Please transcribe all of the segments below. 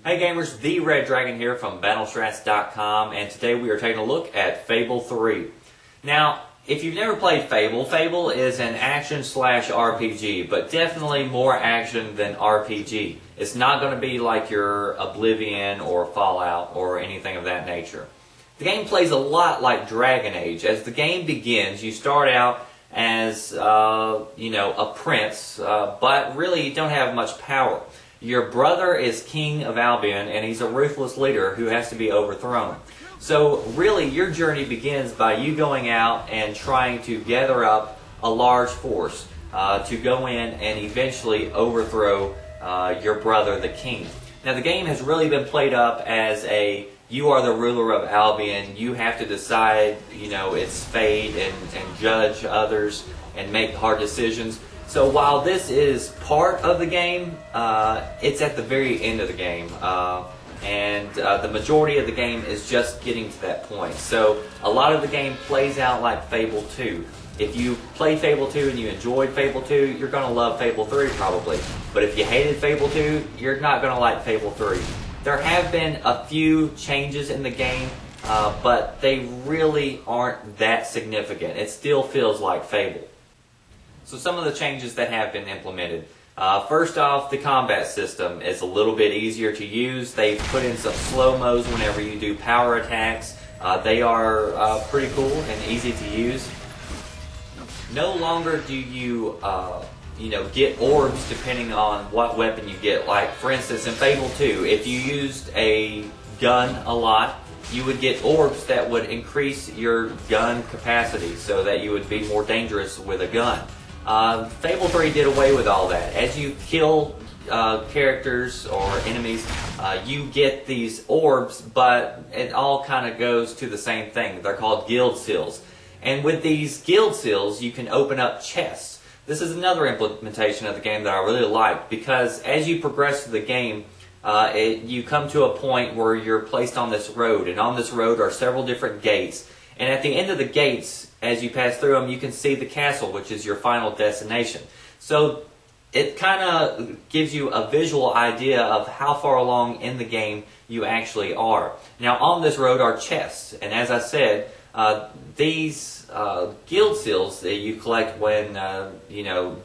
Hey gamers, the Red Dragon here from BattleStrats.com, and today we are taking a look at Fable 3. Now, if you've never played Fable, Fable is an action/RPG, but definitely more action than RPG. It's not going to be like your Oblivion or Fallout or anything of that nature. The game plays a lot like Dragon Age. As the game begins, you start out as, a prince, but really you don't have much power. Your brother is king of Albion, and he's a ruthless leader who has to be overthrown. So really, your journey begins by you going out and trying to gather up a large force to go in and eventually overthrow your brother, the king. Now, the game has really been played up as you are the ruler of Albion, you have to decide, its fate and judge others and make hard decisions. So while this is part of the game, it's at the very end of the game. And the majority of the game is just getting to that point. So a lot of the game plays out like Fable 2. If you played Fable 2 and you enjoyed Fable 2, you're going to love Fable 3 probably. But if you hated Fable 2, you're not going to like Fable 3. There have been a few changes in the game, but they really aren't that significant. It still feels like Fable. So some of the changes that have been implemented. First off, the combat system is a little bit easier to use. They've put in some slow-mos whenever you do power attacks. They are pretty cool and easy to use. No longer do you get orbs depending on what weapon you get. Like, for instance, in Fable 2, if you used a gun a lot, you would get orbs that would increase your gun capacity so that you would be more dangerous with a gun. Fable 3 did away with all that. As you kill characters or enemies, you get these orbs, but it all kind of goes to the same thing. They're called guild seals. And with these guild seals, you can open up chests. This is another implementation of the game that I really like, because as you progress through the game, you come to a point where you're placed on this road, and on this road are several different gates. And at the end of the gates, as you pass through them, you can see the castle, which is your final destination. So it kind of gives you a visual idea of how far along in the game you actually are. Now, on this road are chests, and as I said, these guild seals that you collect when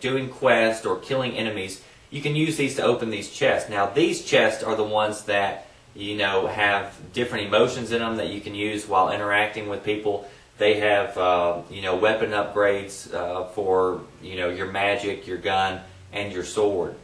doing quests or killing enemies, you can use these to open these chests. Now, these chests are the ones that have different emotions in them that you can use while interacting with people. They have, weapon upgrades for, your magic, your gun, and your sword.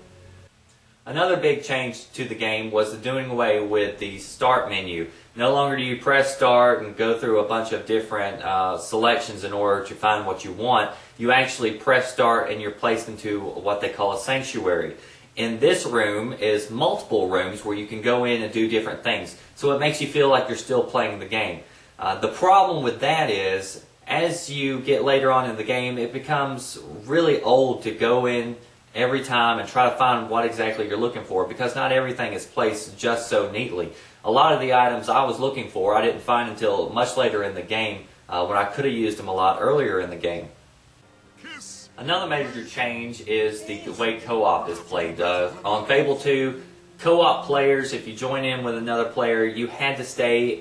Another big change to the game was the doing away with the start menu. No longer do you press start and go through a bunch of different selections in order to find what you want. You actually press start and you're placed into what they call a sanctuary. In this room is multiple rooms where you can go in and do different things. So it makes you feel like you're still playing the game. The problem with that is, as you get later on in the game, it becomes really old to go in every time and try to find what exactly you're looking for, because not everything is placed just so neatly. A lot of the items I was looking for I didn't find until much later in the game, when I could have used them a lot earlier in the game. Another major change is the way co-op is played. On Fable 2, co-op players, if you join in with another player, you had to stay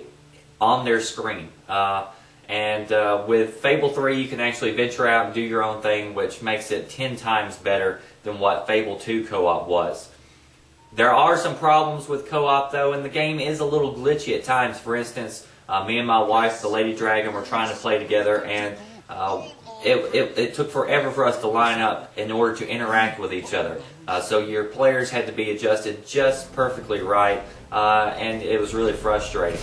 on their screen. With Fable 3, you can actually venture out and do your own thing, which makes it 10 times better than what Fable 2 co-op was. There are some problems with co-op, though, and the game is a little glitchy at times. For instance, me and my wife, the Lady Dragon, were trying to play together, and it took forever for us to line up in order to interact with each other. So your players had to be adjusted just perfectly right, and it was really frustrating.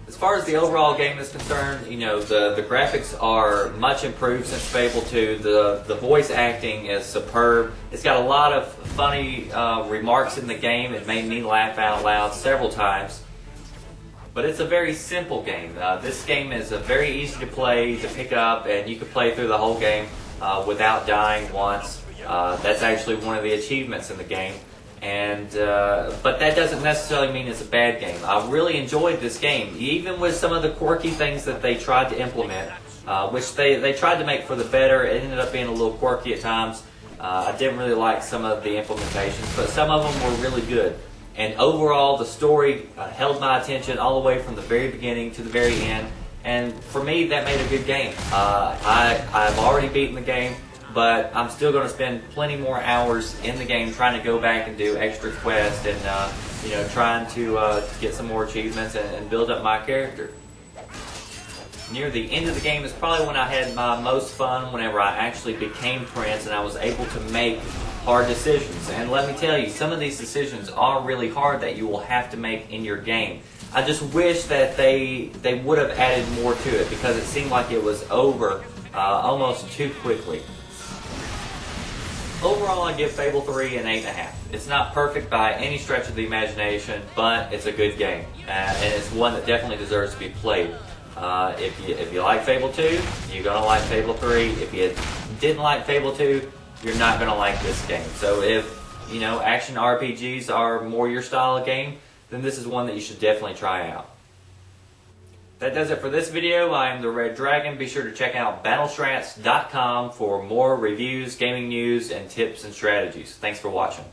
As far as the overall game is concerned, the graphics are much improved since Fable 2. The voice acting is superb. It's got a lot of funny remarks in the game. It made me laugh out loud several times. But it's a very simple game. This game is very easy to play, to pick up, and you can play through the whole game without dying once. That's actually one of the achievements in the game. But that doesn't necessarily mean it's a bad game. I really enjoyed this game, even with some of the quirky things that they tried to implement, which they tried to make for the better. It ended up being a little quirky at times. I didn't really like some of the implementations, but some of them were really good. And overall, the story held my attention all the way from the very beginning to the very end. And for me, that made a good game. I've already beaten the game, but I'm still going to spend plenty more hours in the game trying to go back and do extra quests and trying to get some more achievements and build up my character. Near the end of the game is probably when I had my most fun, whenever I actually became Prince and I was able to make hard decisions. And let me tell you, some of these decisions are really hard that you will have to make in your game. I just wish that they would have added more to it, because it seemed like it was over almost too quickly. Overall, I give Fable 3 an 8.5. It's not perfect by any stretch of the imagination, but it's a good game. And it's one that definitely deserves to be played. If you like Fable 2, you're going to like Fable 3. If you didn't like Fable 2, you're not going to like this game. So if, action RPGs are more your style of game, then this is one that you should definitely try out. That does it for this video. I am the Red Dragon. Be sure to check out battlestrats.com for more reviews, gaming news, and tips and strategies. Thanks for watching.